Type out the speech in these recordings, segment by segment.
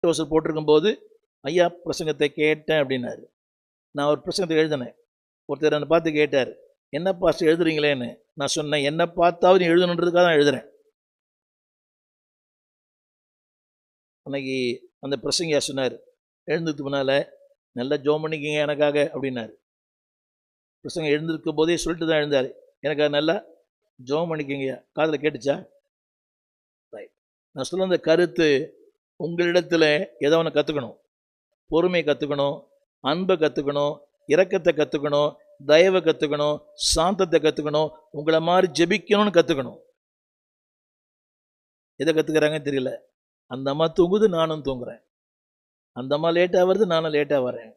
Dozer போட்டிருக்கும் போது ஐயா பிரசங்கத்தை கேட்டேன் அப்படின்னாரு. நான் ஒரு பிரசங்கத்தை எழுதினேன். ஒருத்தர் என்னை பார்த்து கேட்டார், என்ன பாஸ்டர் எழுதுறீங்களேன்னு. நான் சொன்னேன், என்னை பார்த்தாவது நீ எழுதணுன்றதுக்காக தான் எழுதுறேன். அன்னைக்கு அந்த பிரசங்கியா சொன்னார், எழுந்ததுக்கு முன்னால் நல்லா ஜோம் பண்ணிக்கிங்க எனக்காக அப்படின்னாரு. பிரசங்க எழுந்திருக்கும் போதே சொல்லிட்டு தான் எழுந்தார், எனக்காக நல்லா ஜோம் பண்ணிக்கிங்க. காதில் கேட்டுச்சா? நான் சொல்ல அந்த கருத்து, உங்களிடத்தில் எதை ஒன்று கற்றுக்கணும். பொறுமை கற்றுக்கணும், அன்பை கற்றுக்கணும், இரக்கத்தை கற்றுக்கணும், தயவை கற்றுக்கணும், சாந்தத்தை கற்றுக்கணும், உங்களை மாதிரி ஜெபிக்கணும்னு கற்றுக்கணும். எதை கற்றுக்கிறாங்கன்னு தெரியல. அந்த அம்மா தூங்குது, நானும் தூங்குறேன். அந்த அம்மா லேட்டாக வருது, நானும் லேட்டாக வரேன்.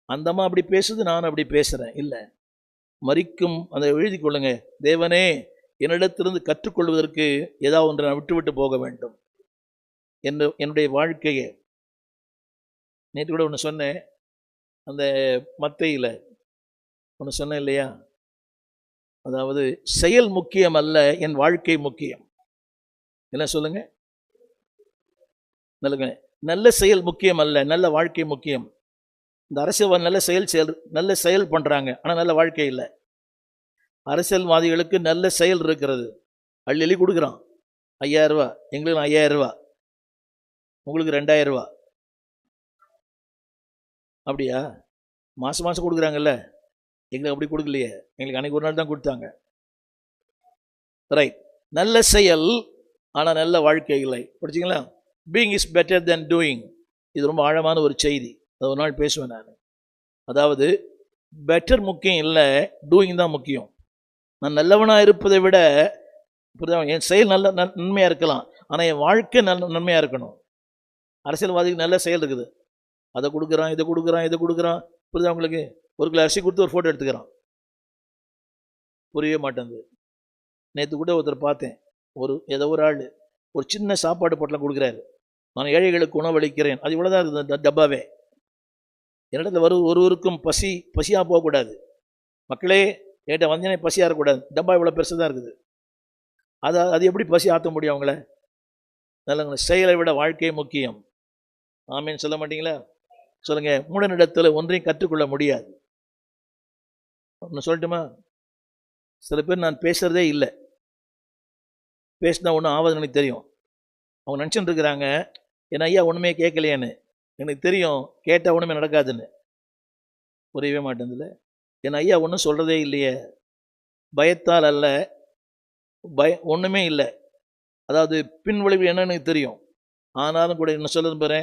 அந்த அம்மா அப்படி பேசுது, நானும் அப்படி பேசுகிறேன். இல்லை, மறிக்கும் அதை எழுதி கொள்ளுங்க. தேவனே, என்னிடத்திலிருந்து கற்றுக்கொள்வதற்கு ஏதாவது ஒன்றை நான் விட்டு விட்டு போக வேண்டும் என்னுடைய வாழ்க்கையை. நேற்று கூட ஒன்று சொன்னேன், அந்த மத்தையில் ஒன்று சொன்னேன் இல்லையா? அதாவது செயல் முக்கியம் அல்ல, என் வாழ்க்கை முக்கியம். என்ன சொல்லுங்க? நல்ல செயல் முக்கியம் அல்ல, நல்ல வாழ்க்கை முக்கியம். இந்த அரசியல்வாதி நல்ல செயல் பண்ணுறாங்க, ஆனால் நல்ல வாழ்க்கை இல்லை. அரசியல்வாதிகளுக்கு நல்ல செயல் இருக்கிறது. அள்ளி கொடுக்குறான். 5000 ரூபா, எங்களுக்கு 5000 ரூபா, உங்களுக்கு 2000 ரூபா. அப்படியா? மாதம் மாதம் கொடுக்குறாங்கல்ல, எங்களுக்கு அப்படி கொடுக்கலையே. எங்களுக்கு அன்றைக்கி ஒரு நாள் தான் கொடுத்தாங்க. ரைட், நல்ல செயல் ஆனால் நல்ல வாழ்க்கை இல்லை. படிச்சிங்களா? Being is better than doing. இது ரொம்ப ஆழமான ஒரு செய்தி. அது ஒரு நாள் பேசுவேன் நான். அதாவது பெட்டர் முக்கியம் இல்லை, டூயிங் தான் முக்கியம். நான் நல்லவனாக இருப்பதை விட, என் செயல் நல்ல நன்மையாக இருக்கலாம், ஆனால் என் வாழ்க்கை நல்ல நன்மையாக இருக்கணும். அரசியல்வாதிக்கு நல்ல செயல் இருக்குது, அதை கொடுக்குறான், இதை கொடுக்குறான், இதை கொடுக்குறான். புரியுதா உங்களுக்கு? 1 கிலோ அரிசி கொடுத்து ஒரு ஃபோட்டோ எடுத்துக்கிறான். புரியவே மாட்டேங்குது. நேற்று கூட ஒருத்தர் பார்த்தேன், ஏதோ ஒரு ஆள் ஒரு சின்ன சாப்பாடு பொட்டலம் கொடுக்குறாரு. நான் ஏழைகளுக்கு உணவளிக்கிறேன். அது இவ்வளோதான் இருக்குது டப்பாவே. என்னிடத்தில் ஒருவருக்கும் பசியாக போகக்கூடாது. மக்களே, ஏட்ட வந்தனே பசியாக இருக்கக்கூடாது. டப்பா இவ்வளோ பெருசு தான் இருக்குது. அது எப்படி பசி ஆற்ற முடியும் அவங்கள? நல்ல செயலை விட வாழ்க்கையே முக்கியம். ஆமேன்னு சொல்ல மாட்டீங்களா? சொல்லுங்க. மூடனிடத்தில் ஒன்றையும் கற்றுக்கொள்ள முடியாது. ஒன்று சொல்லட்டுமா? சில பேர் நான் பேசுகிறதே இல்லை, பேசினா ஒன்றும் ஆவதுன்னு எனக்கு தெரியும். அவங்க நினச்சிட்டு இருக்கிறாங்க, என் ஐயா ஒன்றுமே கேட்கலையேன்னு. எனக்கு தெரியும், கேட்டால் ஒன்றுமே நடக்காதுன்னு. புரியவே மாட்டேங்குதுல்ல. என் ஐயா ஒன்றும் சொல்கிறதே இல்லையே. பயத்தால் அல்ல, ஒன்றுமே இல்லை. அதாவது பின் விளைவு என்னன்னு எனக்கு தெரியும். ஆனாலும் கூட என்ன சொல்லுன்னு பாரு,